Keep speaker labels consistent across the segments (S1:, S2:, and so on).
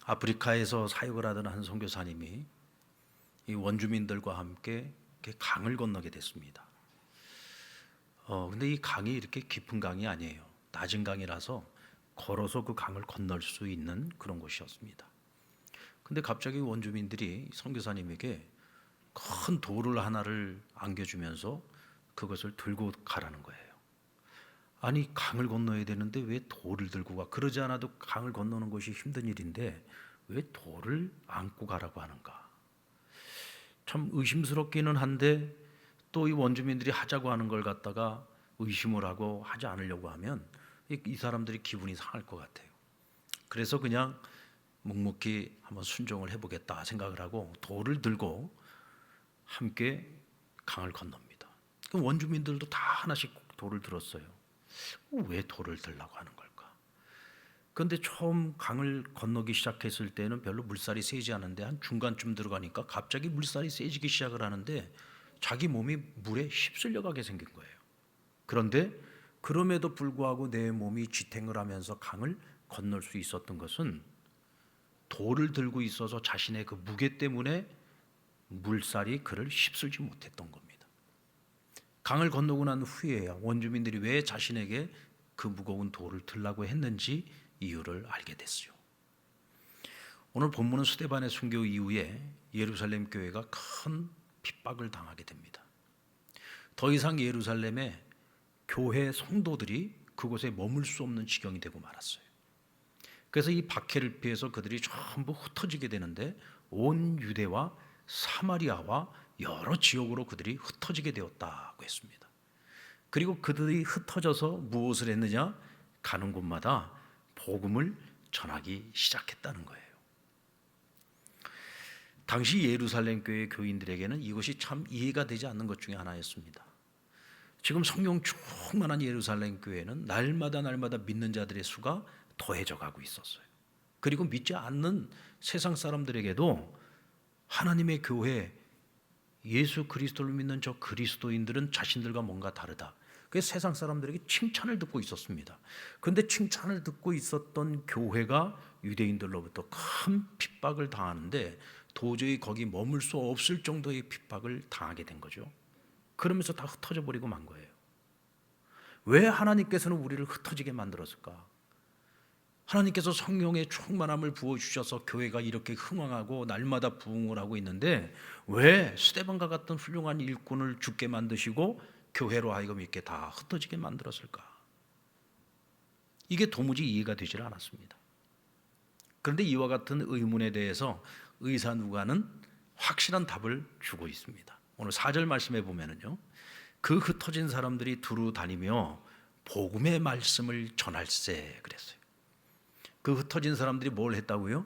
S1: 아프리카에서 사역을 하던 한 선교사님이 이 원주민들과 함께 이렇게 강을 건너게 됐습니다. 근데 이 강이 이렇게 깊은 강이 아니에요. 낮은 강이라서 걸어서 그 강을 건널 수 있는 그런 곳이었습니다. 근데 갑자기 원주민들이 선교사님에게 큰 돌을 하나를 안겨주면서 그것을 들고 가라는 거예요. 아니, 강을 건너야 되는데 왜 돌을 들고 가? 그러지 않아도 강을 건너는 것이 힘든 일인데 왜 돌을 안고 가라고 하는가? 참 의심스럽기는 한데 또 이 원주민들이 하자고 하는 걸 갖다가 의심을 하고 하지 않으려고 하면 이 사람들이 기분이 상할 것 같아요. 그래서 그냥 묵묵히 한번 순종을 해보겠다 생각을 하고 돌을 들고 함께 강을 건넙니다. 그 원주민들도 다 하나씩 돌을 들었어요. 왜 돌을 들라고 하는 걸까? 그런데 처음 강을 건너기 시작했을 때는 별로 물살이 세지 않은데 한 중간쯤 들어가니까 갑자기 물살이 세지기 시작을 하는데 자기 몸이 물에 휩쓸려 가게 생긴 거예요. 그런데 그럼에도 불구하고 내 몸이 지탱을 하면서 강을 건널 수 있었던 것은 돌을 들고 있어서 자신의 그 무게 때문에 물살이 그를 휩쓸지 못했던 겁니다. 강을 건너고 난 후에야 원주민들이 왜 자신에게 그 무거운 돌을 들라고 했는지 이유를 알게 됐어요. 오늘 본문은 스데반의 순교 이후에 예루살렘 교회가 큰 핍박을 당하게 됩니다. 더 이상 예루살렘에 교회 성도들이 그곳에 머물 수 없는 지경이 되고 말았어요. 그래서 이 박해를 피해서 그들이 전부 흩어지게 되는데 온 유대와 사마리아와 여러 지역으로 그들이 흩어지게 되었다고 했습니다. 그리고 그들이 흩어져서 무엇을 했느냐? 가는 곳마다 복음을 전하기 시작했다는 거예요. 당시 예루살렘 교회 교인들에게는 이것이 참 이해가 되지 않는 것 중에 하나였습니다. 지금 성령 충만한 예루살렘 교회는 날마다 믿는 자들의 수가 더해져 가고 있었어요. 그리고 믿지 않는 세상 사람들에게도 하나님의 교회, 예수 그리스도를 믿는 저 그리스도인들은 자신들과 뭔가 다르다. 그래서 세상 사람들에게 칭찬을 듣고 있었습니다. 그런데 칭찬을 듣고 있었던 교회가 유대인들로부터 큰 핍박을 당하는데 도저히 거기 머물 수 없을 정도의 핍박을 당하게 된 거죠. 그러면서 다 흩어져 버리고 만 거예요. 왜 하나님께서는 우리를 흩어지게 만들었을까? 하나님께서 성령의 충만함을 부어주셔서 교회가 이렇게 흥왕하고 날마다 부흥을 하고 있는데 왜 스데반과 같은 훌륭한 일꾼을 죽게 만드시고 교회로 하여금 이렇게 다 흩어지게 만들었을까? 이게 도무지 이해가 되질 않았습니다. 그런데 이와 같은 의문에 대해서 의사 누가는 확실한 답을 주고 있습니다. 오늘 4절 말씀에 보면은요, 그 흩어진 사람들이 두루 다니며 복음의 말씀을 전할세 그랬어요. 그 흩어진 사람들이 뭘 했다고요?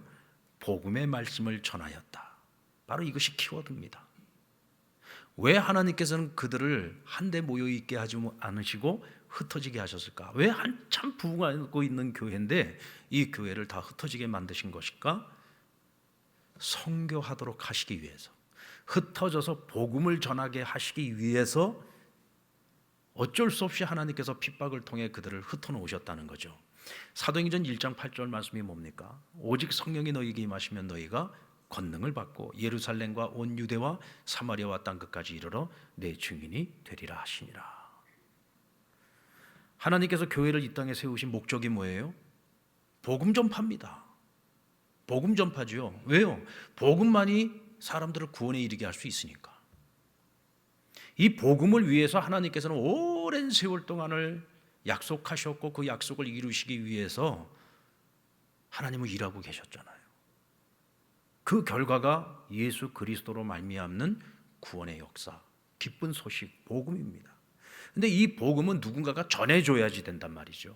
S1: 복음의 말씀을 전하였다. 바로 이것이 키워드입니다. 왜 하나님께서는 그들을 한데 모여 있게 하지 않으시고 흩어지게 하셨을까? 왜 한참 부흥하고 있는 교회인데 이 교회를 다 흩어지게 만드신 것일까? 선교하도록 하시기 위해서, 흩어져서 복음을 전하게 하시기 위해서 어쩔 수 없이 하나님께서 핍박을 통해 그들을 흩어놓으셨다는 거죠. 사도행전 1장 8절 말씀이 뭡니까? 오직 성령이 너희에게 임하시면 너희가 권능을 받고 예루살렘과 온 유대와 사마리아와 땅끝까지 이르러 내 증인이 되리라 하시니라. 하나님께서 교회를 이 땅에 세우신 목적이 뭐예요? 복음 전파입니다. 복음 전파죠. 왜요? 복음만이 사람들을 구원에 이르게 할 수 있으니까. 이 복음을 위해서 하나님께서는 오랜 세월 동안을 약속하셨고 그 약속을 이루시기 위해서 하나님은 일하고 계셨잖아요. 그 결과가 예수 그리스도로 말미암는 구원의 역사, 기쁜 소식, 복음입니다. 그런데 이 복음은 누군가가 전해줘야지 된단 말이죠.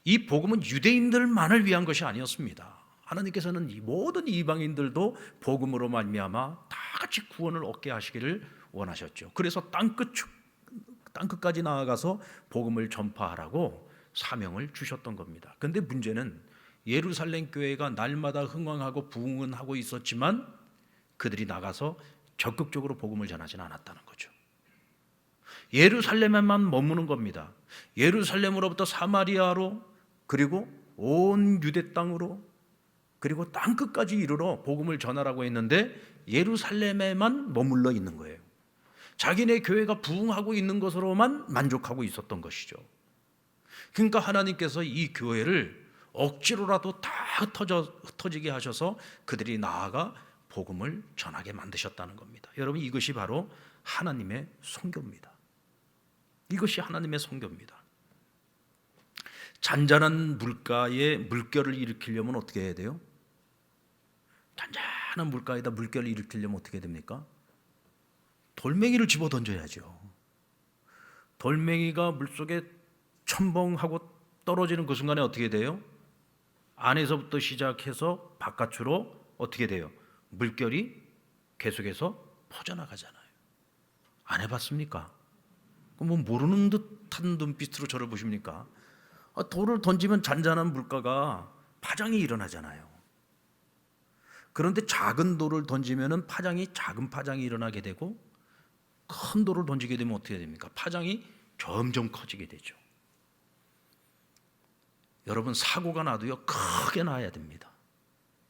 S1: 이 복음은 유대인들만을 위한 것이 아니었습니다. 하나님께서는 이 모든 이방인들도 복음으로 말미암아 다 같이 구원을 얻게 하시기를 원하셨죠. 그래서 땅끝까지 나아가서 복음을 전파하라고 사명을 주셨던 겁니다. 그런데 문제는 예루살렘 교회가 날마다 흥왕하고 부흥은 하고 있었지만 그들이 나가서 적극적으로 복음을 전하지는 않았다는 거죠. 예루살렘에만 머무는 겁니다. 예루살렘으로부터 사마리아로 그리고 온 유대 땅으로 그리고 땅 끝까지 이르러 복음을 전하라고 했는데 예루살렘에만 머물러 있는 거예요. 자기네 교회가 부흥하고 있는 것으로만 만족하고 있었던 것이죠. 그러니까 하나님께서 이 교회를 억지로라도 다 흩어지게 하셔서 그들이 나아가 복음을 전하게 만드셨다는 겁니다. 여러분, 이것이 바로 하나님의 선교입니다. 이것이 하나님의 선교입니다. 잔잔한 물가에 물결을 일으키려면 어떻게 해야 돼요? 잔잔한 물가에다 물결을 일으키려면 어떻게 됩니까? 돌멩이를 집어 던져야죠. 돌멩이가 물속에 첨벙하고 떨어지는 그 순간에 어떻게 돼요? 안에서부터 시작해서 바깥으로 어떻게 돼요? 물결이 계속해서 퍼져나가잖아요. 안 해봤습니까? 뭐 모르는 듯한 눈빛으로 저를 보십니까? 돌을 던지면 잔잔한 물가가 파장이 일어나잖아요. 그런데 작은 돌을 던지면 작은 파장이 일어나게 되고, 큰 돌을 던지게 되면 어떻게 됩니까? 파장이 점점 커지게 되죠. 여러분, 사고가 나도요, 크게 나야 됩니다.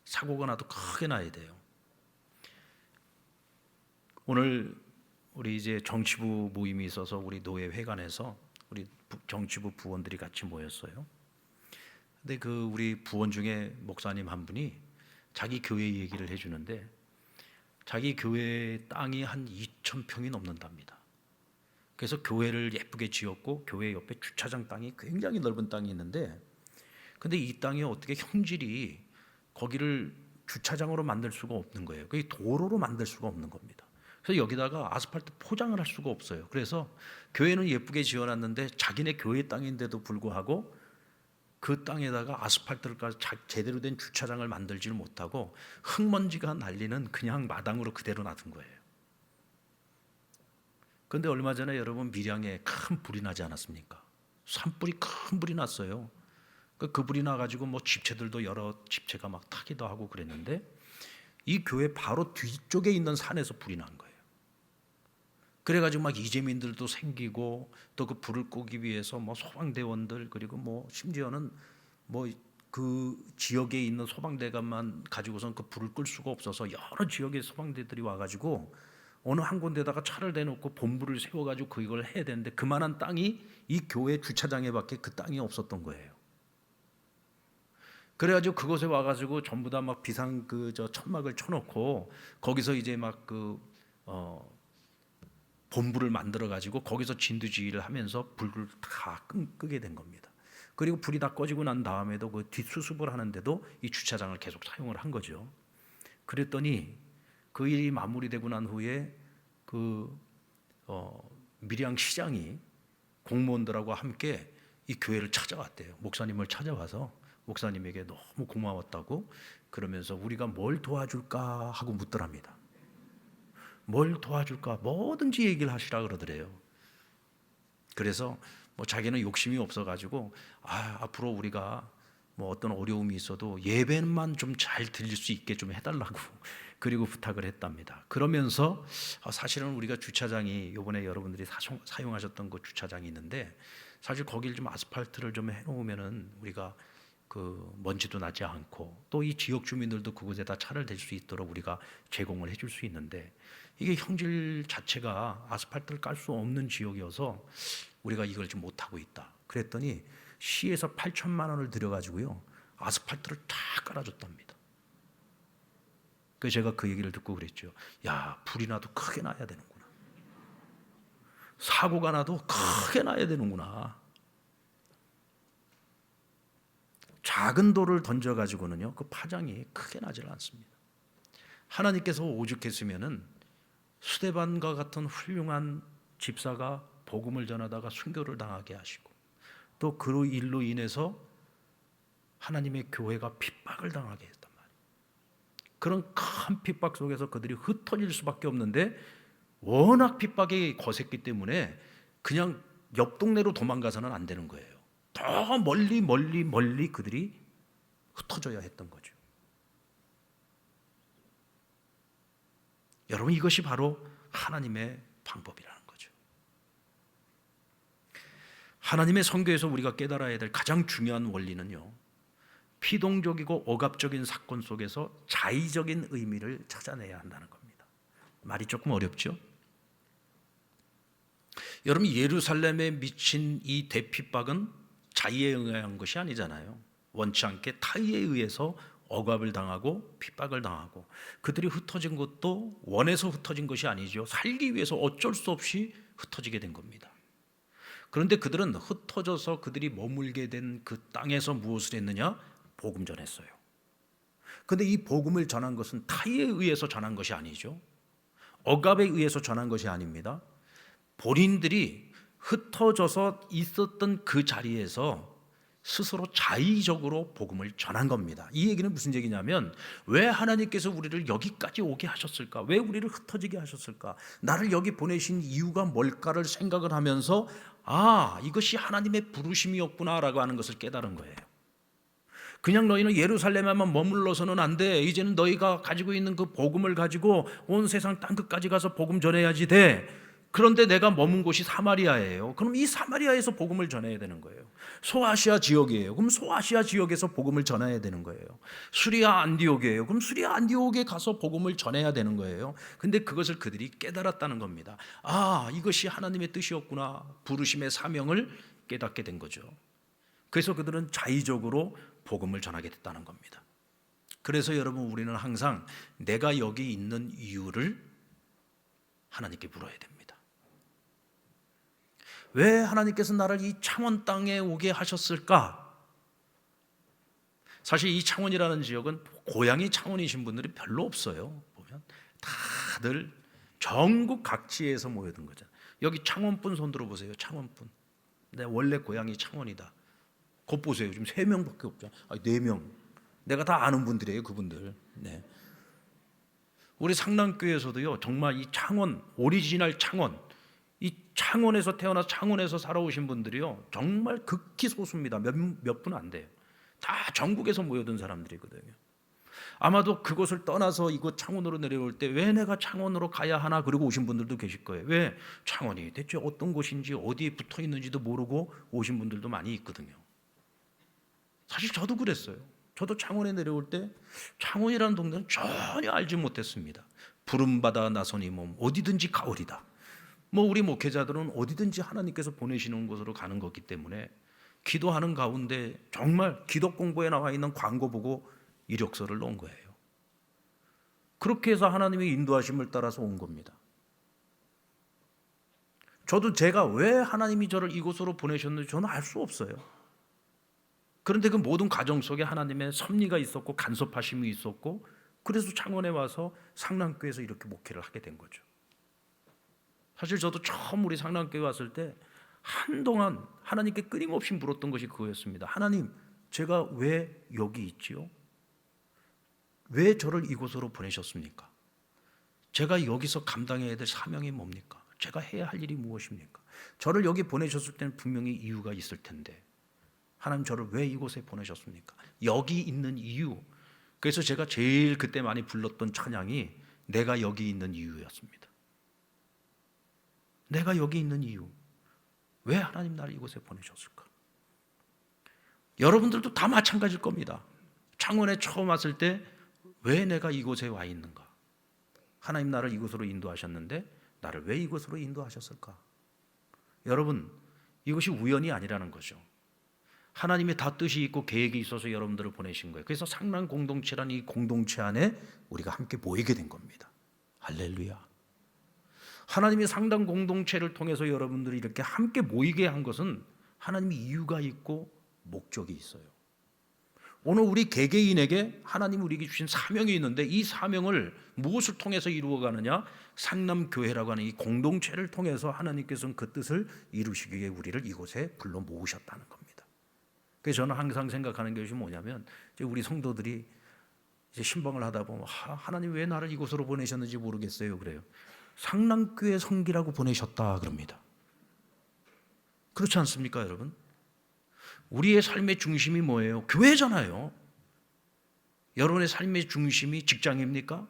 S1: 사고가 나도 크게 나야 돼요. 오늘 우리 이제 정치부 모임이 있어서 우리 노예 회관에서 우리 정치부 부원들이 같이 모였어요. 근데 그 우리 부원 중에 목사님 한 분이 자기 교회 얘기를 해주는데, 자기 교회 땅이 한 2,000평이 넘는답니다. 그래서 교회를 예쁘게 지었고 교회 옆에 주차장 땅이 굉장히 넓은 땅이 있는데, 근데 이 땅이 어떻게 형질이 거기를 주차장으로 만들 수가 없는 거예요. 그게 도로로 만들 수가 없는 겁니다. 그래서 여기다가 아스팔트 포장을 할 수가 없어요. 그래서 교회는 예쁘게 지어놨는데 자기네 교회 땅인데도 불구하고 그 땅에다가 아스팔트를 까서 제대로 된 주차장을 만들지를 못하고 흙먼지가 날리는 그냥 마당으로 그대로 놔둔 거예요. 그런데 얼마 전에 여러분, 밀양에 큰 불이 나지 않았습니까? 산불이, 큰 불이 났어요. 그 불이 나가지고 뭐 집채들도 여러 집채가 막 타기도 하고 그랬는데, 이 교회 바로 뒤쪽에 있는 산에서 불이 난 거예요. 그래가지고 막 이재민들도 생기고, 또 그 불을 끄기 위해서 뭐 소방대원들, 그리고 뭐 심지어는 뭐 그 지역에 있는 소방대관만 가지고선 그 불을 끌 수가 없어서 여러 지역의 소방대들이 와가지고 어느 한 군데다가 차를 대놓고 본부를 세워가지고 그걸 해야 되는데, 그만한 땅이 이 교회 주차장에밖에 그 땅이 없었던 거예요. 그래가지고 그곳에 와가지고 전부 다 막 비상 천막을 쳐놓고 거기서 이제 막 본부를 만들어 가지고 거기서 진두지휘를 하면서 불을 다 끄게 된 겁니다. 그리고 불이 다 꺼지고 난 다음에도 그 뒷수습을 하는데도 이 주차장을 계속 사용을 한 거죠. 그랬더니 그 일이 마무리되고 난 후에 밀양 시장이 공무원들하고 함께 이 교회를 찾아왔대요. 목사님을 찾아와서 목사님에게 너무 고마웠다고, 그러면서 우리가 뭘 도와줄까 하고 묻더랍니다. 뭘 도와줄까? 뭐든지 얘기를 하시라 그러더래요. 그래서 뭐 자기는 욕심이 없어가지고 앞으로 우리가 뭐 어떤 어려움이 있어도 예배만 좀 잘 들릴 수 있게 좀 해달라고 그리고 부탁을 했답니다. 그러면서 사실은 우리가 주차장이 이번에 여러분들이 사용하셨던 그 주차장이 있는데, 사실 거기를 좀 아스팔트를 좀 해놓으면은 우리가 그 먼지도 나지 않고 또 이 지역 주민들도 그곳에다 차를 댈 수 있도록 우리가 제공을 해줄 수 있는데, 이게 형질 자체가 아스팔트를 깔 수 없는 지역이어서 우리가 이걸 좀 못하고 있다. 그랬더니 시에서 8천만 원을 들여가지고요 아스팔트를 다 깔아줬답니다. 그래서 제가 그 얘기를 듣고 그랬죠. 야, 불이 나도 크게 나야 되는구나. 사고가 나도 크게 나야 되는구나. 작은 돌을 던져가지고는요 그 파장이 크게 나질 않습니다. 하나님께서 오죽했으면은 스데반과 같은 훌륭한 집사가 복음을 전하다가 순교를 당하게 하시고, 또 그 일로 인해서 하나님의 교회가 핍박을 당하게 했단 말이에요. 그런 큰 핍박 속에서 그들이 흩어질 수밖에 없는데, 워낙 핍박이 거셌기 때문에 그냥 옆 동네로 도망가서는 안 되는 거예요. 더 멀리 그들이 흩어져야 했던 거죠. 여러분, 이것이 바로 하나님의 방법이라는 거죠. 하나님의 선교에서 우리가 깨달아야 될 가장 중요한 원리는요, 피동적이고 억압적인 사건 속에서 자의적인 의미를 찾아내야 한다는 겁니다. 말이 조금 어렵죠? 여러분, 예루살렘에 미친 이 대핍박은 자의에 의한 것이 아니잖아요. 원치 않게 타의에 의해서 억압을 당하고 핍박을 당하고, 그들이 흩어진 것도 원해서 흩어진 것이 아니죠. 살기 위해서 어쩔 수 없이 흩어지게 된 겁니다. 그런데 그들은 흩어져서 그들이 머물게 된 그 땅에서 무엇을 했느냐? 복음 전했어요. 그런데 이 복음을 전한 것은 타의에 의해서 전한 것이 아니죠. 억압에 의해서 전한 것이 아닙니다. 본인들이 흩어져서 있었던 그 자리에서 스스로 자의적으로 복음을 전한 겁니다. 이 얘기는 무슨 얘기냐면, 왜 하나님께서 우리를 여기까지 오게 하셨을까? 왜 우리를 흩어지게 하셨을까? 나를 여기 보내신 이유가 뭘까를 생각을 하면서, 이것이 하나님의 부르심이었구나라고 하는 것을 깨달은 거예요. 그냥 너희는 예루살렘에만 머물러서는 안 돼. 이제는 너희가 가지고 있는 그 복음을 가지고 온 세상 땅끝까지 가서 복음 전해야지 돼. 그런데 내가 머문 곳이 사마리아예요. 그럼 이 사마리아에서 복음을 전해야 되는 거예요. 소아시아 지역이에요. 그럼 소아시아 지역에서 복음을 전해야 되는 거예요. 수리아 안디옥이에요. 그럼 수리아 안디옥에 가서 복음을 전해야 되는 거예요. 근데 그것을 그들이 깨달았다는 겁니다. 이것이 하나님의 뜻이었구나. 부르심의 사명을 깨닫게 된 거죠. 그래서 그들은 자의적으로 복음을 전하게 됐다는 겁니다. 그래서 여러분, 우리는 항상 내가 여기 있는 이유를 하나님께 물어야 됩니다. 왜 하나님께서 나를 이 창원 땅에 오게 하셨을까? 사실 이 창원이라는 지역은 고향이 창원이신 분들이 별로 없어요. 보면 다들 전국 각지에서 모여든 거잖아요. 여기 창원분 손 들어보세요. 창원분. 내 원래 고향이 창원이다. 곧 보세요. 지금 3명밖에 없잖아요. 4명. 내가 다 아는 분들이에요. 그분들. 네. 우리 상남교회에서도요, 정말 이 창원, 오리지널 창원, 이 창원에서 태어나서 창원에서 살아오신 분들이요, 정말 극히 소수입니다. 몇 분 안 돼요. 다 전국에서 모여든 사람들이거든요. 아마도 그곳을 떠나서 이곳 창원으로 내려올 때 왜 내가 창원으로 가야 하나, 그러고 오신 분들도 계실 거예요. 왜? 창원이 대체 어떤 곳인지 어디에 붙어 있는지도 모르고 오신 분들도 많이 있거든요. 사실 저도 그랬어요. 저도 창원에 내려올 때 창원이라는 동네는 전혀 알지 못했습니다. 부름받아 나선 이 몸 어디든지 가오리다. 우리 목회자들은 어디든지 하나님께서 보내시는 곳으로 가는 거기 때문에 기도하는 가운데 정말 기도 공고에 나와 있는 광고 보고 이력서를 넣은 거예요. 그렇게 해서 하나님의 인도하심을 따라서 온 겁니다. 저도 제가 왜 하나님이 저를 이곳으로 보내셨는지 저는 알 수 없어요. 그런데 그 모든 과정 속에 하나님의 섭리가 있었고 간섭하심이 있었고, 그래서 창원에 와서 상남교회에서 이렇게 목회를 하게 된 거죠. 사실 저도 처음 우리 상남교회 왔을 때 한동안 하나님께 끊임없이 물었던 것이 그거였습니다. 하나님, 제가 왜 여기 있지요? 왜 저를 이곳으로 보내셨습니까? 제가 여기서 감당해야 될 사명이 뭡니까? 제가 해야 할 일이 무엇입니까? 저를 여기 보내셨을 때는 분명히 이유가 있을 텐데, 하나님 저를 왜 이곳에 보내셨습니까? 여기 있는 이유. 그래서 제가 제일 그때 많이 불렀던 찬양이 내가 여기 있는 이유였습니다. 내가 여기 있는 이유. 왜 하나님 나를 이곳에 보내셨을까? 여러분들도 다 마찬가지일 겁니다. 창원에 처음 왔을 때 왜 내가 이곳에 와 있는가? 하나님 나를 이곳으로 인도하셨는데 나를 왜 이곳으로 인도하셨을까? 여러분, 이것이 우연이 아니라는 거죠. 하나님의 다 뜻이 있고 계획이 있어서 여러분들을 보내신 거예요. 그래서 상남 공동체라는 이 공동체 안에 우리가 함께 모이게 된 겁니다. 할렐루야. 하나님이 상담 공동체를 통해서 여러분들이 이렇게 함께 모이게 한 것은 하나님이 이유가 있고 목적이 있어요. 오늘 우리 개개인에게 하나님이 우리에게 주신 사명이 있는데, 이 사명을 무엇을 통해서 이루어가느냐? 상남교회라고 하는 이 공동체를 통해서 하나님께서는 그 뜻을 이루시기 위해 우리를 이곳에 불러 모으셨다는 겁니다. 그래서 저는 항상 생각하는 것이 뭐냐면, 이제 우리 성도들이 이제 신방을 하다 보면 하나님 왜 나를 이곳으로 보내셨는지 모르겠어요. 그래요. 상남교회 성기라고 보내셨다 그럽니다. 그렇지 않습니까, 여러분? 우리의 삶의 중심이 뭐예요? 교회잖아요. 여러분의 삶의 중심이 직장입니까?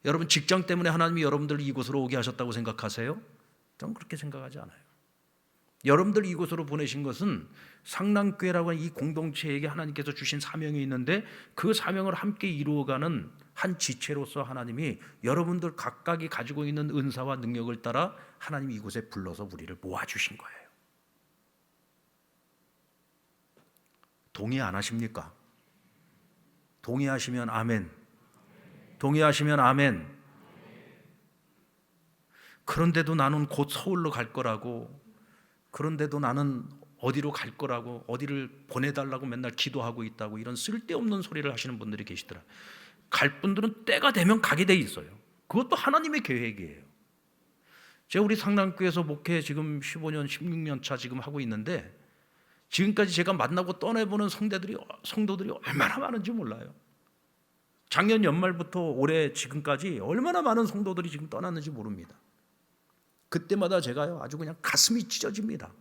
S1: 여러분 직장 때문에 하나님이 여러분들을 이곳으로 오게 하셨다고 생각하세요? 저는 그렇게 생각하지 않아요. 여러분들 이곳으로 보내신 것은 상랑교회라고 하는 이 공동체에게 하나님께서 주신 사명이 있는데 그 사명을 함께 이루어가는 한 지체로서 하나님이 여러분들 각각이 가지고 있는 은사와 능력을 따라 하나님 이곳에 불러서 우리를 모아주신 거예요. 동의 안 하십니까? 동의하시면 아멘. 동의하시면 아멘. 그런데도 나는 곧 서울로 갈 거라고, 그런데도 나는 어디로 갈 거라고, 어디를 보내달라고 맨날 기도하고 있다고 이런 쓸데없는 소리를 하시는 분들이 계시더라. 갈 분들은 때가 되면 가게 돼 있어요. 그것도 하나님의 계획이에요. 제가 우리 상랑교회에서 목회 지금 15년, 16년 차 지금 하고 있는데 지금까지 제가 만나고 떠나보는 성도들이 얼마나 많은지 몰라요. 작년 연말부터 올해 지금까지 얼마나 많은 성도들이 지금 떠났는지 모릅니다. 그때마다 제가요 아주 그냥 가슴이 찢어집니다.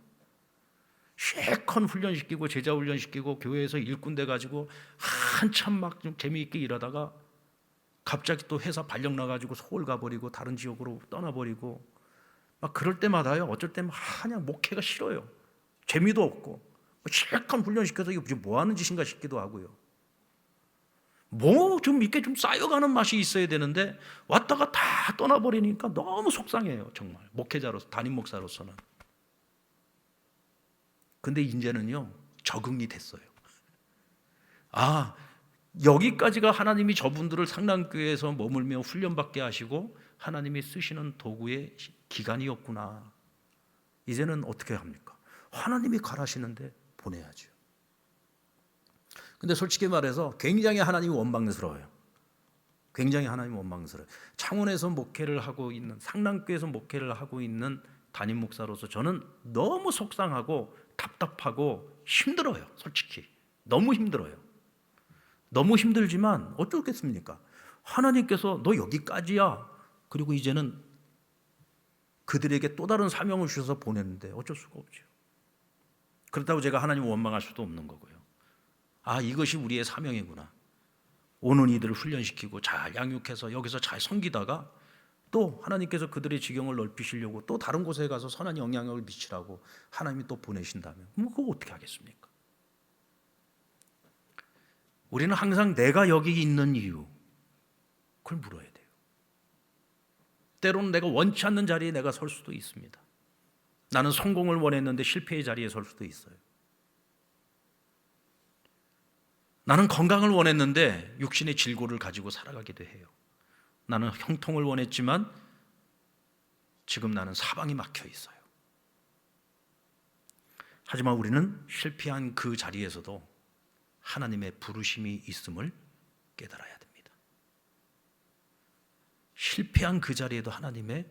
S1: 실컷 훈련시키고 제자 훈련시키고 교회에서 일꾼 돼가지고 한참 막 좀 재미있게 일하다가 갑자기 또 회사 발령 나가지고 서울 가버리고 다른 지역으로 떠나버리고 막 그럴 때마다요 어쩔 때는 그냥 목회가 싫어요. 재미도 없고 실컷 훈련시켜서 이게 뭐 하는 짓인가 싶기도 하고요. 뭐 좀 이렇게 좀 쌓여가는 맛이 있어야 되는데 왔다가 다 떠나버리니까 너무 속상해요. 정말 목회자로서, 담임 목사로서는. 근데 이제는요 적응이 됐어요. 아, 여기까지가 하나님이 저분들을 상랑교회에서 머물며 훈련받게 하시고 하나님이 쓰시는 도구의 기간이었구나. 이제는 어떻게 합니까? 하나님이 가라시는데 보내야죠. 근데 솔직히 말해서 굉장히 하나님이 원망스러워요. 굉장히 하나님이 원망스러워요. 창원에서 목회를 하고 있는, 상랑교회에서 목회를 하고 있는 담임 목사로서 저는 너무 속상하고 답답하고 힘들어요. 솔직히 너무 힘들어요. 너무 힘들지만 어쩌겠습니까? 하나님께서 너 여기까지야. 그리고 이제는 그들에게 또 다른 사명을 주셔서 보냈는데 어쩔 수가 없죠. 그렇다고 제가 하나님을 원망할 수도 없는 거고요. 아, 이것이 우리의 사명이구나. 오는 이들을 훈련시키고 잘 양육해서 여기서 잘 섬기다가 또 하나님께서 그들의 지경을 넓히시려고 또 다른 곳에 가서 선한 영향력을 미치라고 하나님이 또 보내신다면 그거 어떻게 하겠습니까? 우리는 항상 내가 여기 있는 이유 그걸 물어야 돼요. 때로는 내가 원치 않는 자리에 내가 설 수도 있습니다. 나는 성공을 원했는데 실패의 자리에 설 수도 있어요. 나는 건강을 원했는데 육신의 질고를 가지고 살아가기도 해요. 나는 형통을 원했지만 지금 나는 사방이 막혀 있어요. 하지만 우리는 실패한 그 자리에서도 하나님의 부르심이 있음을 깨달아야 됩니다. 실패한 그 자리에도 하나님의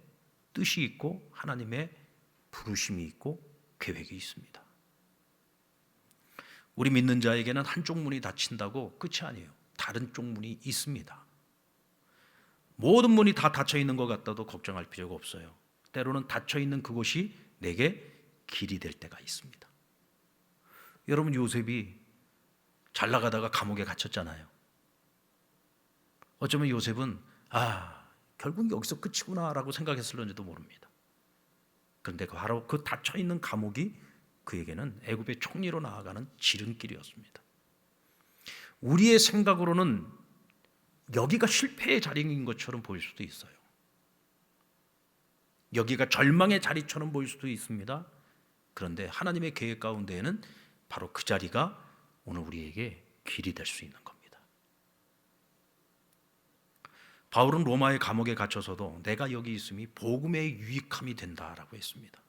S1: 뜻이 있고 하나님의 부르심이 있고 계획이 있습니다. 우리 믿는 자에게는 한쪽 문이 닫힌다고 끝이 아니에요. 다른 쪽 문이 있습니다. 모든 문이 다 닫혀 있는 것 같아도 걱정할 필요가 없어요. 때로는 닫혀 있는 그곳이 내게 길이 될 때가 있습니다. 여러분, 요셉이 잘 나가다가 감옥에 갇혔잖아요. 어쩌면 요셉은 결국 여기서 끝이구나 라고 생각했을런지도 모릅니다. 그런데 바로 그 닫혀 있는 감옥이 그에게는 애굽의 총리로 나아가는 지름길이었습니다. 우리의 생각으로는 여기가 실패의 자리인 것처럼 보일 수도 있어요. 여기가 절망의 자리처럼 보일 수도 있습니다. 그런데 하나님의 계획 가운데에는 바로 그 자리가 오늘 우리에게 길이 될 수 있는 겁니다. 바울은 로마의 감옥에 갇혀서도 내가 여기 있음이 복음의 유익함이 된다라고 했습니다.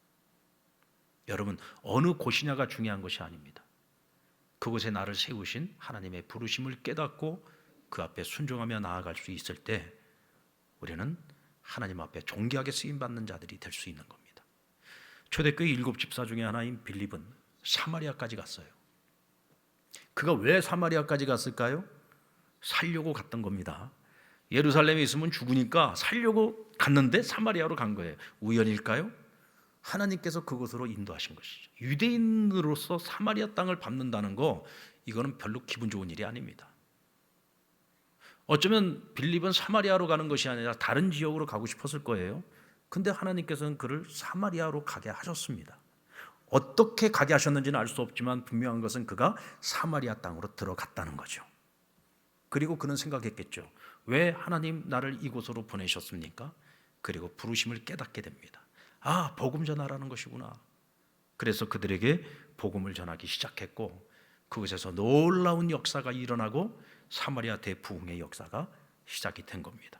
S1: 여러분, 어느 곳이냐가 중요한 것이 아닙니다. 그곳에 나를 세우신 하나님의 부르심을 깨닫고 그 앞에 순종하며 나아갈 수 있을 때 우리는 하나님 앞에 존귀하게 쓰임받는 자들이 될 수 있는 겁니다. 초대교회 7 집사 중에 하나인 빌립은 사마리아까지 갔어요. 그가 왜 사마리아까지 갔을까요? 살려고 갔던 겁니다. 예루살렘에 있으면 죽으니까 살려고 갔는데 사마리아로 간 거예요. 우연일까요? 하나님께서 그곳으로 인도하신 것이죠. 유대인으로서 사마리아 땅을 밟는다는 거, 이거는 별로 기분 좋은 일이 아닙니다. 어쩌면 빌립은 사마리아로 가는 것이 아니라 다른 지역으로 가고 싶었을 거예요. 근데 하나님께서는 그를 사마리아로 가게 하셨습니다. 어떻게 가게 하셨는지는 알 수 없지만 분명한 것은 그가 사마리아 땅으로 들어갔다는 거죠. 그리고 그는 생각했겠죠. 왜 하나님 나를 이곳으로 보내셨습니까? 그리고 부르심을 깨닫게 됩니다. 아, 복음 전하라는 것이구나. 그래서 그들에게 복음을 전하기 시작했고 그곳에서 놀라운 역사가 일어나고 사마리아 대부흥의 역사가 시작이 된 겁니다.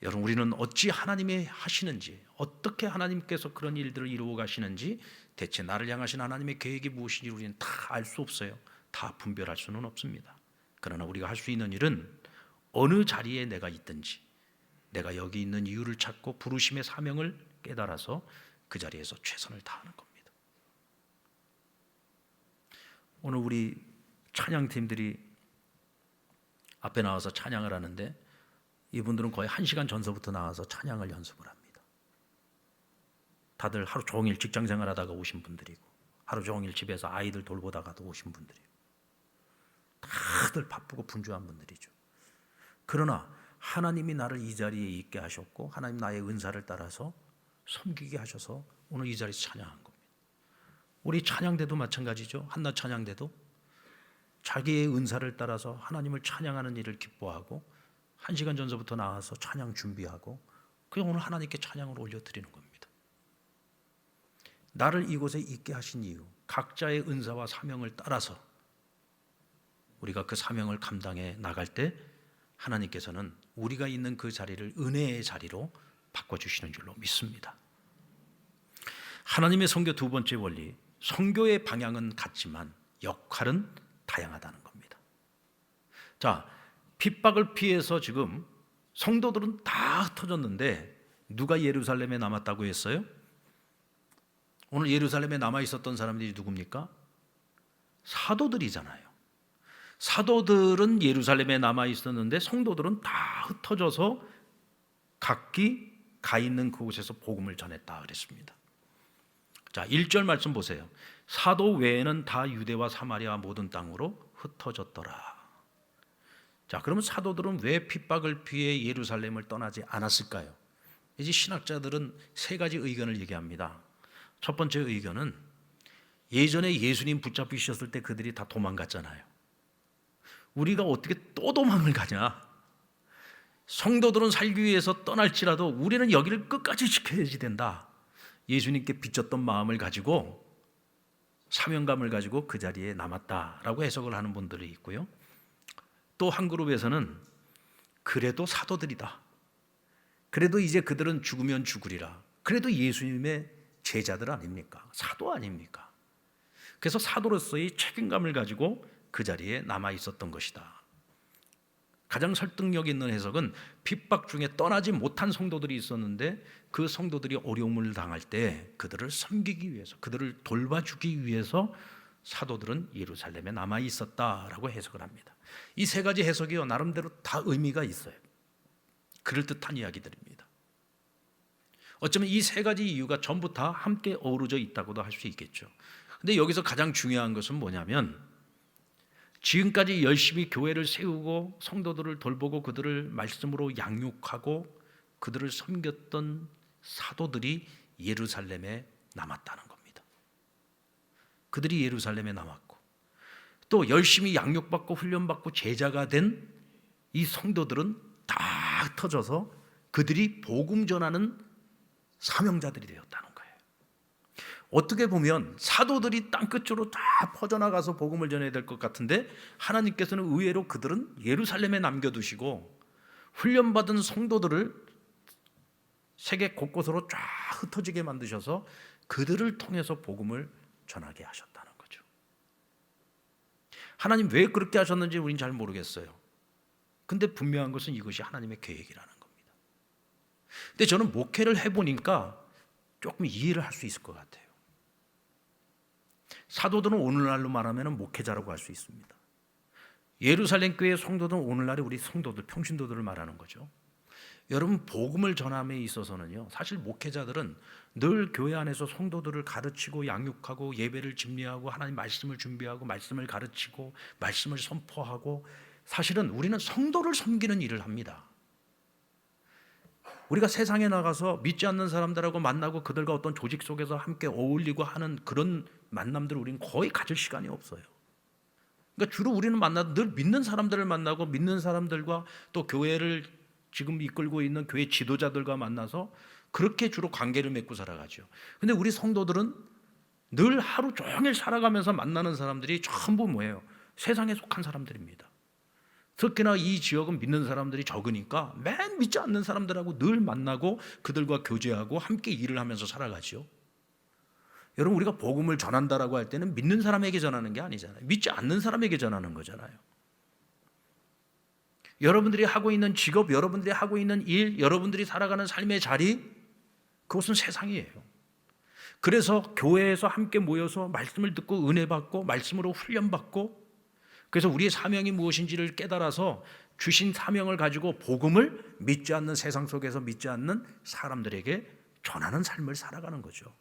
S1: 여러분, 우리는 어찌 하나님이 하시는지, 어떻게 하나님께서 그런 일들을 이루어 가시는지, 대체 나를 향하신 하나님의 계획이 무엇인지 우리는 다 알 수 없어요. 다 분별할 수는 없습니다. 그러나 우리가 할 수 있는 일은 어느 자리에 내가 있든지 내가 여기 있는 이유를 찾고 부르심의 사명을 깨달아서 그 자리에서 최선을 다하는 겁니다. 오늘 우리 찬양팀들이 앞에 나와서 찬양을 하는데 이분들은 거의 1시간 전서부터 나와서 찬양을 연습을 합니다. 다들 하루 종일 직장생활 하다가 오신 분들이고 하루 종일 집에서 아이들 돌보다가도 오신 분들이고 다들 바쁘고 분주한 분들이죠. 그러나 하나님이 나를 이 자리에 있게 하셨고 하나님 나의 은사를 따라서 섬기게 하셔서 오늘 이 자리에서 찬양한 겁니다. 우리 찬양대도 마찬가지죠. 한낮 찬양대도 자기의 은사를 따라서 하나님을 찬양하는 일을 기뻐하고 1시간 전서부터 나와서 찬양 준비하고 그냥 오늘 하나님께 찬양을 올려드리는 겁니다. 나를 이곳에 있게 하신 이유, 각자의 은사와 사명을 따라서 우리가 그 사명을 감당해 나갈 때 하나님께서는 우리가 있는 그 자리를 은혜의 자리로 바꿔주시는 줄로 믿습니다. 하나님의 선교 두 번째 원리, 선교의 방향은 같지만 역할은 다양하다는 겁니다. 자, 핍박을 피해서 지금 성도들은 다 흩어졌는데 누가 예루살렘에 남았다고 했어요? 오늘 예루살렘에 남아 있었던 사람들이 누굽니까? 사도들이잖아요. 사도들은 예루살렘에 남아 있었는데 성도들은 다 흩어져서 각기 가 있는 그곳에서 복음을 전했다 그랬습니다. 자, 1절 말씀 보세요. 사도 외에는 다 유대와 사마리아 모든 땅으로 흩어졌더라. 자, 그러면 사도들은 왜 핍박을 피해 예루살렘을 떠나지 않았을까요? 이제 신학자들은 세 가지 의견을 얘기합니다. 첫 번째 의견은 예전에 예수님 붙잡히셨을 때 그들이 다 도망갔잖아요. 우리가 어떻게 또 도망을 가냐? 성도들은 살기 위해서 떠날지라도 우리는 여기를 끝까지 지켜야지 된다. 예수님께 빚졌던 마음을 가지고 사명감을 가지고 그 자리에 남았다라고 해석을 하는 분들이 있고요. 또 한 그룹에서는 그래도 사도들이다. 그래도 이제 그들은 죽으면 죽으리라. 그래도 예수님의 제자들 아닙니까? 사도 아닙니까? 그래서 사도로서의 책임감을 가지고 그 자리에 남아 있었던 것이다. 가장 설득력 있는 해석은 핍박 중에 떠나지 못한 성도들이 있었는데 그 성도들이 어려움을 당할 때 그들을 섬기기 위해서, 그들을 돌봐주기 위해서 사도들은 예루살렘에 남아 있었다라고 해석을 합니다. 이 세 가지 해석이요, 나름대로 다 의미가 있어요. 그럴듯한 이야기들입니다. 어쩌면 이 세 가지 이유가 전부 다 함께 어우러져 있다고도 할 수 있겠죠. 근데 여기서 가장 중요한 것은 뭐냐면 지금까지 열심히 교회를 세우고 성도들을 돌보고 그들을 말씀으로 양육하고 그들을 섬겼던 사도들이 예루살렘에 남았다는 겁니다. 그들이 예루살렘에 남았고 또 열심히 양육받고 훈련받고 제자가 된 이 성도들은 다 흩어져서 그들이 복음 전하는 사명자들이 되었다는 거예요. 어떻게 보면 사도들이 땅끝으로 다 퍼져나가서 복음을 전해야 될 것 같은데 하나님께서는 의외로 그들은 예루살렘에 남겨두시고 훈련받은 성도들을 세계 곳곳으로 쫙 흩어지게 만드셔서 그들을 통해서 복음을 전하게 하셨다는 거죠. 하나님 왜 그렇게 하셨는지 우리는 잘 모르겠어요. 근데 분명한 것은 이것이 하나님의 계획이라는 겁니다. 근데 저는 목회를 해보니까 조금 이해를 할 수 있을 것 같아요. 사도들은 오늘날로 말하면 목회자라고 할 수 있습니다. 예루살렘 교회 성도들은 오늘날의 우리 성도들, 평신도들을 말하는 거죠. 여러분, 복음을 전함에 있어서는요, 사실 목회자들은 늘 교회 안에서 성도들을 가르치고 양육하고 예배를 집례하고 하나님 말씀을 준비하고 말씀을 가르치고 말씀을 선포하고 사실은 우리는 성도를 섬기는 일을 합니다. 우리가 세상에 나가서 믿지 않는 사람들하고 만나고 그들과 어떤 조직 속에서 함께 어울리고 하는 그런 만남들을 우리는 거의 가질 시간이 없어요. 그러니까 주로 우리는 늘 믿는 사람들을 만나고 믿는 사람들과 또 교회를 지금 이끌고 있는 교회 지도자들과 만나서 그렇게 주로 관계를 맺고 살아가죠. 근데 우리 성도들은 늘 하루 종일 살아가면서 만나는 사람들이 전부 뭐예요? 세상에 속한 사람들입니다. 특히나 이 지역은 믿는 사람들이 적으니까 맨 믿지 않는 사람들하고 늘 만나고 그들과 교제하고 함께 일을 하면서 살아가죠. 여러분, 우리가 복음을 전한다라고 할 때는 믿는 사람에게 전하는 게 아니잖아요. 믿지 않는 사람에게 전하는 거잖아요. 여러분들이 하고 있는 직업, 여러분들이 하고 있는 일, 여러분들이 살아가는 삶의 자리, 그것은 세상이에요. 그래서 교회에서 함께 모여서 말씀을 듣고 은혜 받고 말씀으로 훈련 받고, 그래서 우리의 사명이 무엇인지를 깨달아서 주신 사명을 가지고 복음을 믿지 않는 세상 속에서 믿지 않는 사람들에게 전하는 삶을 살아가는 거죠.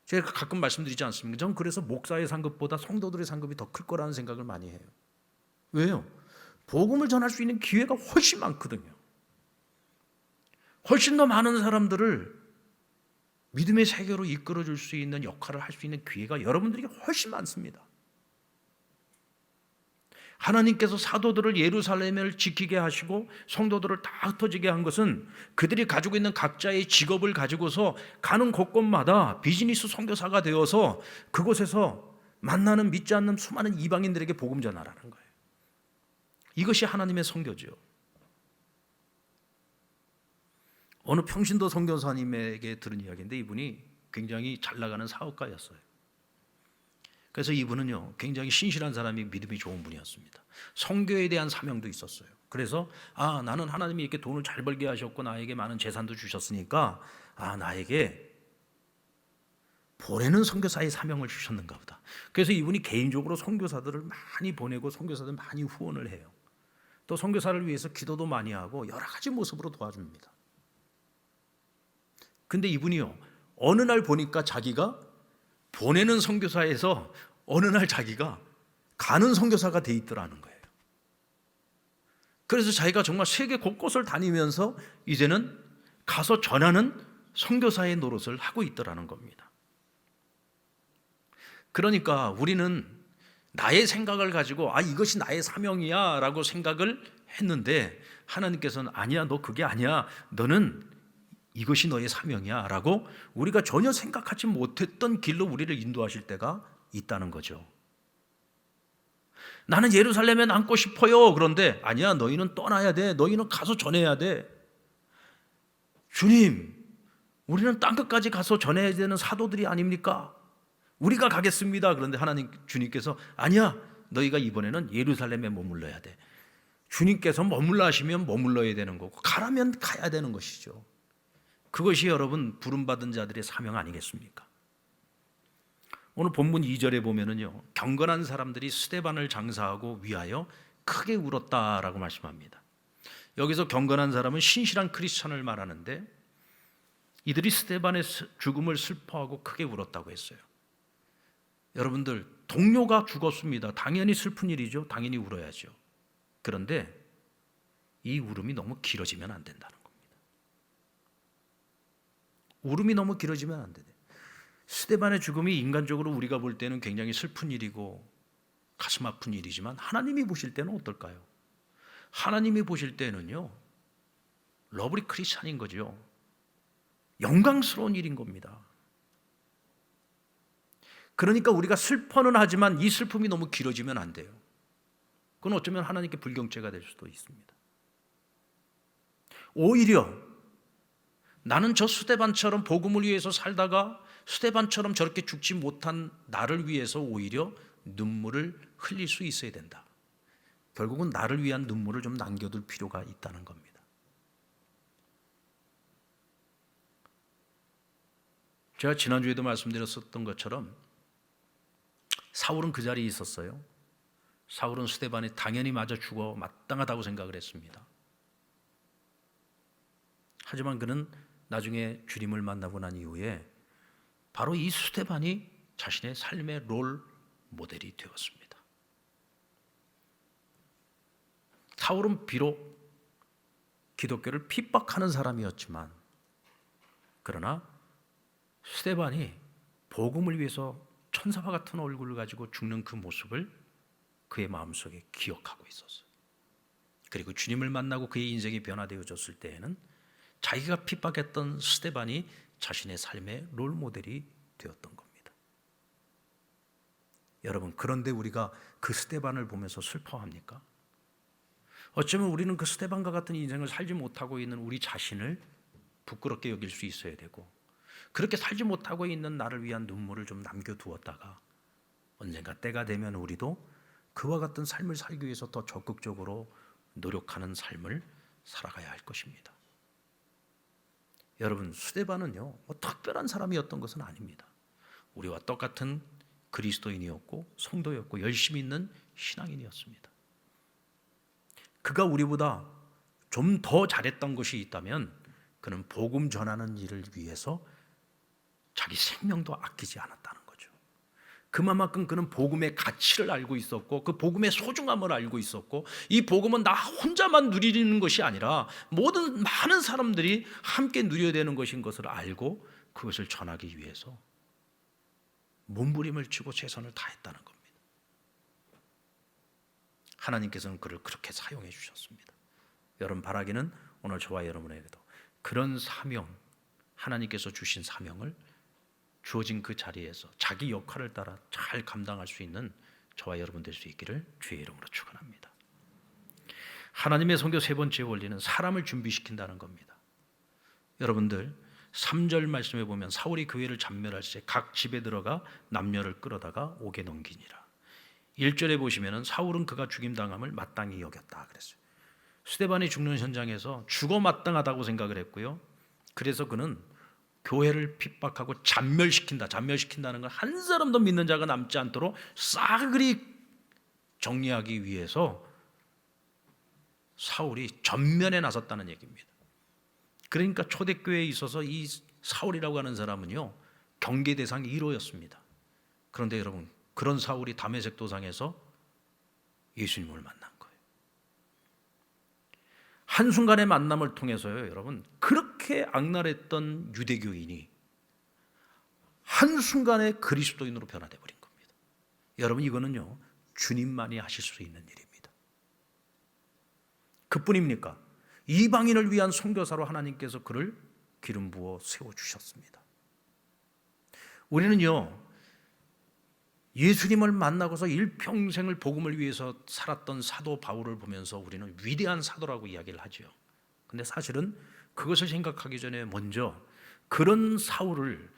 S1: 제가 가끔 말씀드리지 않습니까? 저는 그래서 목사의 상급보다 성도들의 상급이 더 클 거라는 생각을 많이 해요. 왜요? 복음을 전할 수 있는 기회가 훨씬 많거든요. 훨씬 더 많은 사람들을 믿음의 세계로 이끌어줄 수 있는 역할을 할 수 있는 기회가 여러분들에게 훨씬 많습니다. 하나님께서 사도들을 예루살렘을 지키게 하시고 성도들을 다 흩어지게 한 것은 그들이 가지고 있는 각자의 직업을 가지고서 가는 곳곳마다 비즈니스 선교사가 되어서 그곳에서 만나는 믿지 않는 수많은 이방인들에게 복음 전하라는 거예요. 이것이 하나님의 선교죠. 어느 평신도 선교사님에게 들은 이야기인데 이분이 굉장히 잘 나가는 사업가였어요. 그래서 이분은요, 굉장히 신실한 사람이 믿음이 좋은 분이었습니다. 선교에 대한 사명도 있었어요. 그래서 나는 하나님이 이렇게 돈을 잘 벌게 하셨고 나에게 많은 재산도 주셨으니까 나에게 보내는 선교사의 사명을 주셨는가 보다. 그래서 이분이 개인적으로 선교사들을 많이 보내고 선교사들 많이 후원을 해요. 또 선교사를 위해서 기도도 많이 하고 여러 가지 모습으로 도와줍니다. 근데 이분이요, 어느 날 보니까 자기가 보내는 선교사에서 어느 날 자기가 가는 선교사가 돼 있더라는 거예요. 그래서 자기가 정말 세계 곳곳을 다니면서 이제는 가서 전하는 선교사의 노릇을 하고 있더라는 겁니다. 그러니까 우리는 나의 생각을 가지고 이것이 나의 사명이야 라고 생각을 했는데 하나님께서는 아니야, 너 그게 아니야, 너는 이것이 너의 사명이야 라고 우리가 전혀 생각하지 못했던 길로 우리를 인도하실 때가 있다는 거죠. 나는 예루살렘에 남고 싶어요. 그런데 아니야, 너희는 떠나야 돼. 너희는 가서 전해야 돼. 주님, 우리는 땅끝까지 가서 전해야 되는 사도들이 아닙니까? 우리가 가겠습니다. 그런데 주님께서 아니야, 너희가 이번에는 예루살렘에 머물러야 돼. 주님께서 머물러 하시면 머물러야 되는 거고 가라면 가야 되는 것이죠. 그것이 여러분 부름받은 자들의 사명 아니겠습니까? 오늘 본문 2절에 보면은요, 경건한 사람들이 스데반을 장사하고 위하여 크게 울었다라고 말씀합니다. 여기서 경건한 사람은 신실한 크리스천을 말하는데 이들이 스데반의 죽음을 슬퍼하고 크게 울었다고 했어요. 여러분들, 동료가 죽었습니다. 당연히 슬픈 일이죠. 당연히 울어야죠. 그런데 이 울음이 너무 길어지면 안 된다는 겁니다. 울음이 너무 길어지면 안 돼요. 스데반의 죽음이 인간적으로 우리가 볼 때는 굉장히 슬픈 일이고 가슴 아픈 일이지만 하나님이 보실 때는 어떨까요? 하나님이 보실 때는요, 러블리 크리스찬인 거죠. 영광스러운 일인 겁니다. 그러니까 우리가 슬퍼는 하지만 이 슬픔이 너무 길어지면 안 돼요. 그건 어쩌면 하나님께 불경죄가 될 수도 있습니다. 오히려 나는 저 스데반처럼 복음을 위해서 살다가 스데반처럼 저렇게 죽지 못한 나를 위해서 오히려 눈물을 흘릴 수 있어야 된다. 결국은 나를 위한 눈물을 좀 남겨둘 필요가 있다는 겁니다. 제가 지난주에도 말씀드렸었던 것처럼 사울은 그 자리에 있었어요. 사울은 스데반이 당연히 맞아 죽어 마땅하다고 생각을 했습니다. 하지만 그는 나중에 주님을 만나고 난 이후에 바로 이 스데반이 자신의 삶의 롤 모델이 되었습니다. 사울은 비록 기독교를 핍박하는 사람이었지만, 그러나 스데반이 복음을 위해서 천사와 같은 얼굴을 가지고 죽는 그 모습을 그의 마음속에 기억하고 있었어요. 그리고 주님을 만나고 그의 인생이 변화되어졌을 때에는 자기가 핍박했던 스데반이 자신의 삶의 롤모델이 되었던 겁니다. 여러분, 그런데 우리가 그 스데반을 보면서 슬퍼합니까? 어쩌면 우리는 그 스데반과 같은 인생을 살지 못하고 있는 우리 자신을 부끄럽게 여길 수 있어야 되고, 그렇게 살지 못하고 있는 나를 위한 눈물을 좀 남겨두었다가 언젠가 때가 되면 우리도 그와 같은 삶을 살기 위해서 더 적극적으로 노력하는 삶을 살아가야 할 것입니다. 여러분, 스데반은요, 뭐 특별한 사람이었던 것은 아닙니다. 우리와 똑같은 그리스도인이었고 성도였고 열심히 있는 신앙인이었습니다. 그가 우리보다 좀 더 잘했던 것이 있다면 그는 복음 전하는 일을 위해서 자기 생명도 아끼지 않았다는 거죠. 그만큼 그는 복음의 가치를 알고 있었고 그 복음의 소중함을 알고 있었고, 이 복음은 나 혼자만 누리는 것이 아니라 모든 많은 사람들이 함께 누려야 되는 것인 것을 알고 그것을 전하기 위해서 몸부림을 치고 최선을 다했다는 겁니다. 하나님께서는 그를 그렇게 사용해 주셨습니다. 여러분, 바라기는 오늘 저와 여러분에게도 그런 사명, 하나님께서 주신 사명을 주어진 그 자리에서 자기 역할을 따라 잘 감당할 수 있는 저와 여러분 될 수 있기를 주의 이름으로 축원합니다. 하나님의 선교 세 번째 원리는 사람을 준비시킨다는 겁니다. 여러분들 3절 말씀에 보면 사울이 교회를 잔멸할 때 각 집에 들어가 남녀를 끌어다가 옥에 넘기니라. 1절에 보시면 사울은 그가 죽임당함을 마땅히 여겼다 그랬어요. 스데반이 죽는 현장에서 죽어 마땅하다고 생각을 했고요. 그래서 그는 교회를 핍박하고 잔멸시킨다. 잔멸시킨다는 건 한 사람도 믿는 자가 남지 않도록 싸그리 정리하기 위해서 사울이 전면에 나섰다는 얘기입니다. 그러니까 초대교회에 있어서 이 사울이라고 하는 사람은요, 경계 대상 1호였습니다. 그런데 여러분, 그런 사울이 다메섹 도상에서 예수님을 만난 거예요. 한순간의 만남을 통해서요, 여러분, 그렇게 악랄했던 유대교인이 한순간에 그리스도인으로 변화되어 버린 겁니다. 여러분, 이거는요, 주님만이 하실 수 있는 일입니다. 그뿐입니까? 이방인을 위한 선교사로 하나님께서 그를 기름 부어 세워주셨습니다. 우리는요, 예수님을 만나고서 일평생을 복음을 위해서 살았던 사도 바울을 보면서 우리는 위대한 사도라고 이야기를 하죠. 근데 사실은 그것을 생각하기 전에 먼저 그런 사울을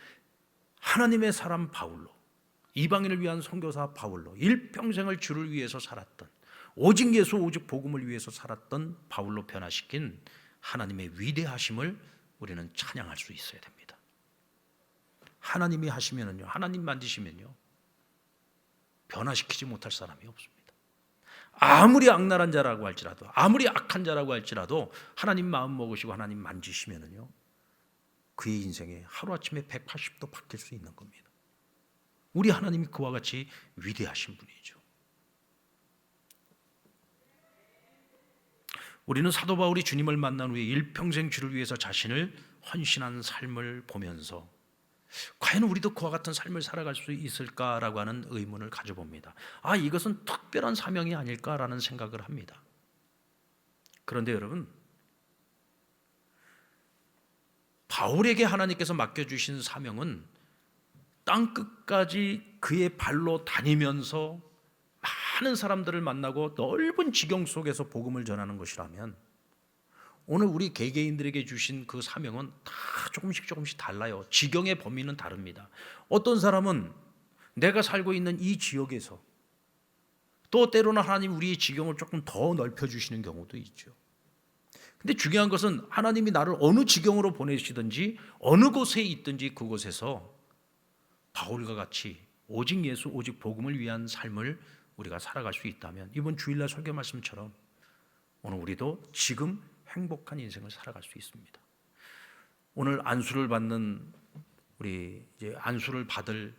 S1: 하나님의 사람 바울로, 이방인을 위한 선교사 바울로, 일평생을 주를 위해서 살았던, 오직 예수 오직 복음을 위해서 살았던 바울로 변화시킨 하나님의 위대하심을 우리는 찬양할 수 있어야 됩니다. 하나님이 하시면은요, 하나님 만지시면요, 변화시키지 못할 사람이 없습니다. 아무리 악랄한 자라고 할지라도, 아무리 악한 자라고 할지라도 하나님 마음 먹으시고 하나님 만지시면은요, 그의 인생에 하루아침에 180도 바뀔 수 있는 겁니다. 우리 하나님이 그와 같이 위대하신 분이죠. 우리는 사도 바울이 주님을 만난 후에 일평생 주를 위해서 자신을 헌신한 삶을 보면서 과연 우리도 그와 같은 삶을 살아갈 수 있을까라고 하는 의문을 가져봅니다. 이것은 특별한 사명이 아닐까라는 생각을 합니다. 그런데 여러분, 바울에게 하나님께서 맡겨주신 사명은 땅끝까지 그의 발로 다니면서 많은 사람들을 만나고 넓은 지경 속에서 복음을 전하는 것이라면, 오늘 우리 개개인들에게 주신 그 사명은 다 조금씩 달라요. 지경의 범위는 다릅니다. 어떤 사람은 내가 살고 있는 이 지역에서, 또 때로는 하나님 우리의 지경을 조금 더 넓혀주시는 경우도 있죠. 근데 중요한 것은 하나님이 나를 어느 지경으로 보내시든지 어느 곳에 있든지 그곳에서 바울과 같이 오직 예수 오직 복음을 위한 삶을 우리가 살아갈 수 있다면, 이번 주일날 설교 말씀처럼 오늘 우리도 지금 행복한 인생을 살아갈 수 있습니다. 오늘 안수를 받는 우리 이제 안수를 받을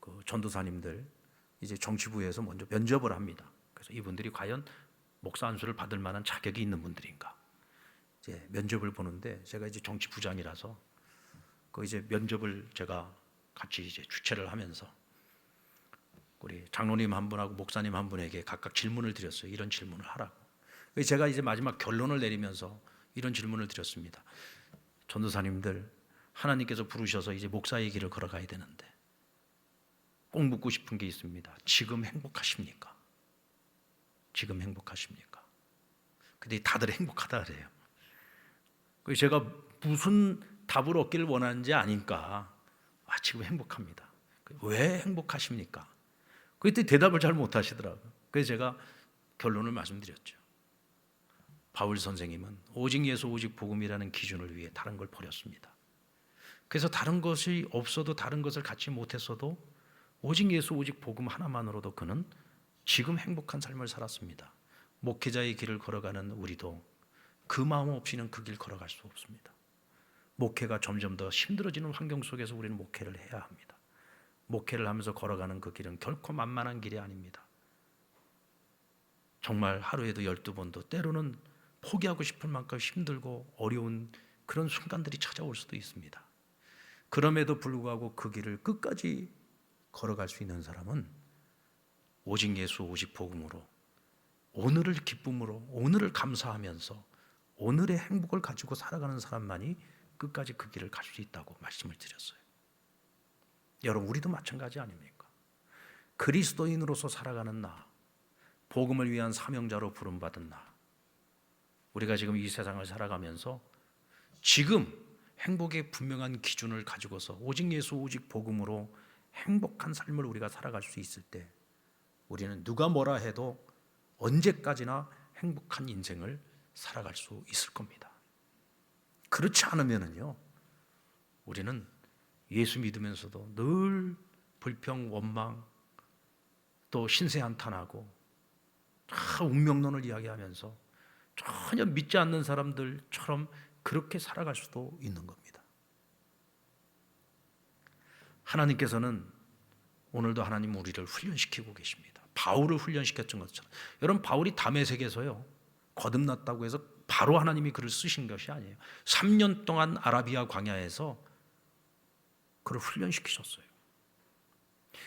S1: 그 전도사님들, 이제 정치부에서 먼저 면접을 합니다. 그래서 이분들이 과연 목사 안수를 받을 만한 자격이 있는 분들인가? 이제 면접을 보는데 제가 이제 정치 부장이라서 그 이제 면접을 제가 같이 이제 주최를 하면서 우리 장로님 한 분하고 목사님 한 분에게 각각 질문을 드렸어요. 이런 질문을 하라고. 제가 이제 마지막 결론을 내리면서 이런 질문을 드렸습니다. 전도사님들, 하나님께서 부르셔서 이제 목사의 길을 걸어가야 되는데 꼭 묻고 싶은 게 있습니다. 지금 행복하십니까? 지금 행복하십니까? 근데 다들 행복하다 그래요. 그래서 제가 무슨 답을 얻기를 원하는지 아니까 지금 행복합니다. 왜 행복하십니까? 그때 대답을 잘 못하시더라고요. 그래서 제가 결론을 말씀드렸죠. 바울 선생님은 오직 예수 오직 복음이라는 기준을 위해 다른 걸 버렸습니다. 그래서 다른 것이 없어도 다른 것을 갖지 못했어도 오직 예수 오직 복음 하나만으로도 그는 지금 행복한 삶을 살았습니다. 목회자의 길을 걸어가는 우리도 그 마음 없이는 그 길 걸어갈 수 없습니다. 목회가 점점 더 힘들어지는 환경 속에서 우리는 목회를 해야 합니다. 목회를 하면서 걸어가는 그 길은 결코 만만한 길이 아닙니다. 정말 하루에도 12번도 때로는 포기하고 싶을 만큼 힘들고 어려운 그런 순간들이 찾아올 수도 있습니다. 그럼에도 불구하고 그 길을 끝까지 걸어갈 수 있는 사람은 오직 예수 오직 복음으로 오늘을 기쁨으로 오늘을 감사하면서 오늘의 행복을 가지고 살아가는 사람만이 끝까지 그 길을 갈 수 있다고 말씀을 드렸어요. 여러분, 우리도 마찬가지 아닙니까? 그리스도인으로서 살아가는 나, 복음을 위한 사명자로 부름받은 나, 우리가 지금 이 세상을 살아가면서 지금 행복의 분명한 기준을 가지고서 오직 예수 오직 복음으로 행복한 삶을 우리가 살아갈 수 있을 때 우리는 누가 뭐라 해도 언제까지나 행복한 인생을 살아갈 수 있을 겁니다. 그렇지 않으면요, 우리는 예수 믿으면서도 늘 불평, 원망, 또 신세한탄하고 운명론을 이야기하면서 전혀 믿지 않는 사람들처럼 그렇게 살아갈 수도 있는 겁니다. 하나님께서는 오늘도 하나님 우리를 훈련시키고 계십니다. 바울을 훈련시켰던 것처럼. 여러분, 바울이 다메섹에서요 거듭났다고 해서 바로 하나님이 그를 쓰신 것이 아니에요. 3년 동안 아라비아 광야에서 그를 훈련시키셨어요.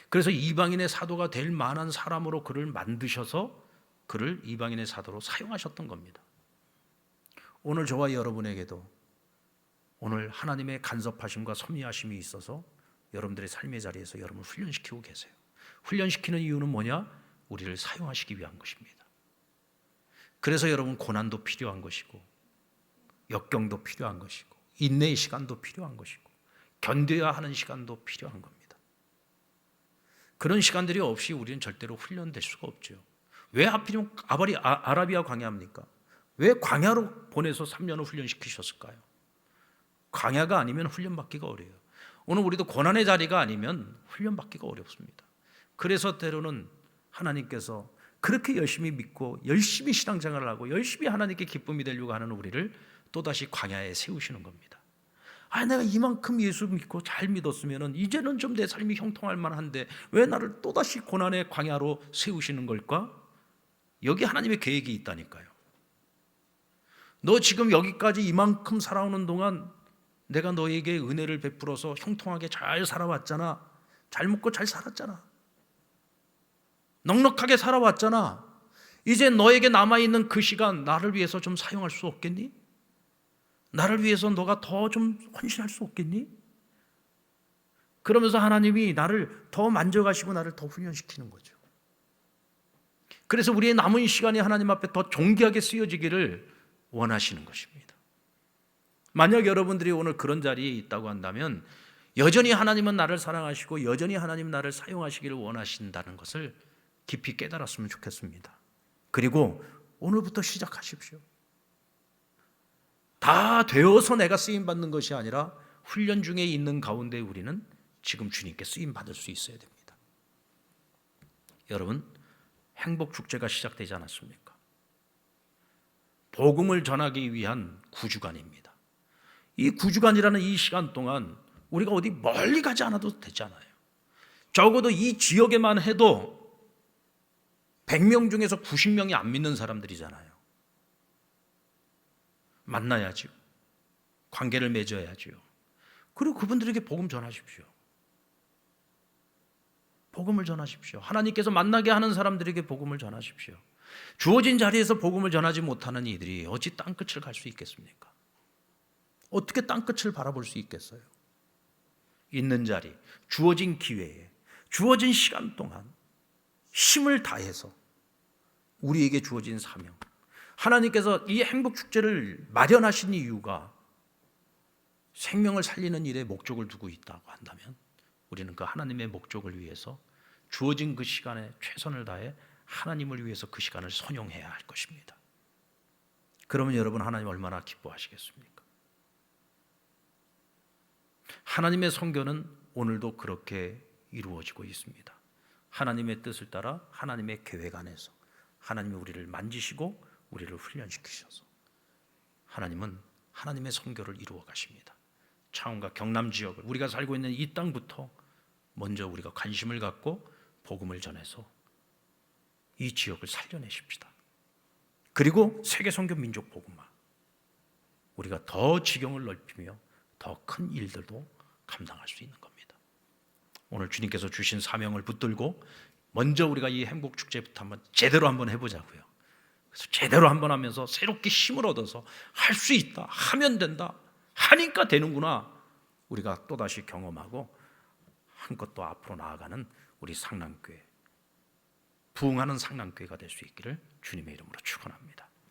S1: 그래서 이방인의 사도가 될 만한 사람으로 그를 만드셔서 그를 이방인의 사도로 사용하셨던 겁니다. 오늘 저와 여러분에게도 오늘 하나님의 간섭하심과 섭리하심이 있어서 여러분들의 삶의 자리에서 여러분을 훈련시키고 계세요. 훈련시키는 이유는 뭐냐? 우리를 사용하시기 위한 것입니다. 그래서 여러분, 고난도 필요한 것이고 역경도 필요한 것이고 인내의 시간도 필요한 것이고 견뎌야 하는 시간도 필요한 겁니다. 그런 시간들이 없이 우리는 절대로 훈련될 수가 없죠. 왜 하필이면 아라비아 광야입니까? 왜 광야로 보내서 3년을 훈련시키셨을까요? 광야가 아니면 훈련받기가 어려워요. 오늘 우리도 고난의 자리가 아니면 훈련받기가 어렵습니다. 그래서 때로는 하나님께서 그렇게 열심히 믿고 열심히 신앙생활을 하고 열심히 하나님께 기쁨이 되려고 하는 우리를 또다시 광야에 세우시는 겁니다. 내가 이만큼 예수 믿고 잘 믿었으면 이제는 좀 내 삶이 형통할 만한데 왜 나를 또다시 고난의 광야로 세우시는 걸까? 여기 하나님의 계획이 있다니까요. 너 지금 여기까지 이만큼 살아오는 동안 내가 너에게 은혜를 베풀어서 형통하게 잘 살아왔잖아. 잘 먹고 잘 살았잖아. 넉넉하게 살아왔잖아. 이제 너에게 남아있는 그 시간 나를 위해서 좀 사용할 수 없겠니? 나를 위해서 너가 더 좀 헌신할 수 없겠니? 그러면서 하나님이 나를 더 만져가시고 나를 더 훈련시키는 거죠. 그래서 우리의 남은 시간이 하나님 앞에 더 존귀하게 쓰여지기를 원하시는 것입니다. 만약 여러분들이 오늘 그런 자리에 있다고 한다면 여전히 하나님은 나를 사랑하시고 여전히 하나님 나를 사용하시기를 원하신다는 것을 깊이 깨달았으면 좋겠습니다. 그리고 오늘부터 시작하십시오. 다 되어서 내가 쓰임받는 것이 아니라 훈련 중에 있는 가운데 우리는 지금 주님께 쓰임받을 수 있어야 됩니다. 여러분, 행복축제가 시작되지 않았습니까? 복음을 전하기 위한 9주간입니다. 이 9주간이라는 이 시간 동안 우리가 어디 멀리 가지 않아도 되잖아요. 적어도 이 지역에만 해도 100명 중에서 90명이 안 믿는 사람들이잖아요. 만나야지요. 관계를 맺어야지요. 그리고 그분들에게 복음 전하십시오. 복음을 전하십시오. 하나님께서 만나게 하는 사람들에게 복음을 전하십시오. 주어진 자리에서 복음을 전하지 못하는 이들이 어찌 땅끝을 갈 수 있겠습니까? 어떻게 땅끝을 바라볼 수 있겠어요? 있는 자리, 주어진 기회에, 주어진 시간 동안 힘을 다해서 우리에게 주어진 사명, 하나님께서 이 행복축제를 마련하신 이유가 생명을 살리는 일에 목적을 두고 있다고 한다면 우리는 그 하나님의 목적을 위해서 주어진 그 시간에 최선을 다해 하나님을 위해서 그 시간을 선용해야 할 것입니다. 그러면 여러분, 하나님 얼마나 기뻐하시겠습니까? 하나님의 선교는 오늘도 그렇게 이루어지고 있습니다. 하나님의 뜻을 따라 하나님의 계획 안에서 하나님이 우리를 만지시고 우리를 훈련시키셔서 하나님은 하나님의 선교를 이루어 가십니다. 창원과 경남 지역을, 우리가 살고 있는 이 땅부터 먼저 우리가 관심을 갖고 복음을 전해서 이 지역을 살려내십시다. 그리고 세계 선교 민족 복음화, 우리가 더 지경을 넓히며 더 큰 일들도 감당할 수 있는 겁니다. 오늘 주님께서 주신 사명을 붙들고 먼저 우리가 이 행복축제부터 제대로 한번 해보자고요. 그래서 제대로 한번 하면서 새롭게 힘을 얻어서 할 수 있다, 하면 된다, 하니까 되는구나, 우리가 또다시 경험하고 한껏 더 앞으로 나아가는 우리 상남교회, 부흥하는 상남교회가 될 수 있기를 주님의 이름으로 축원합니다.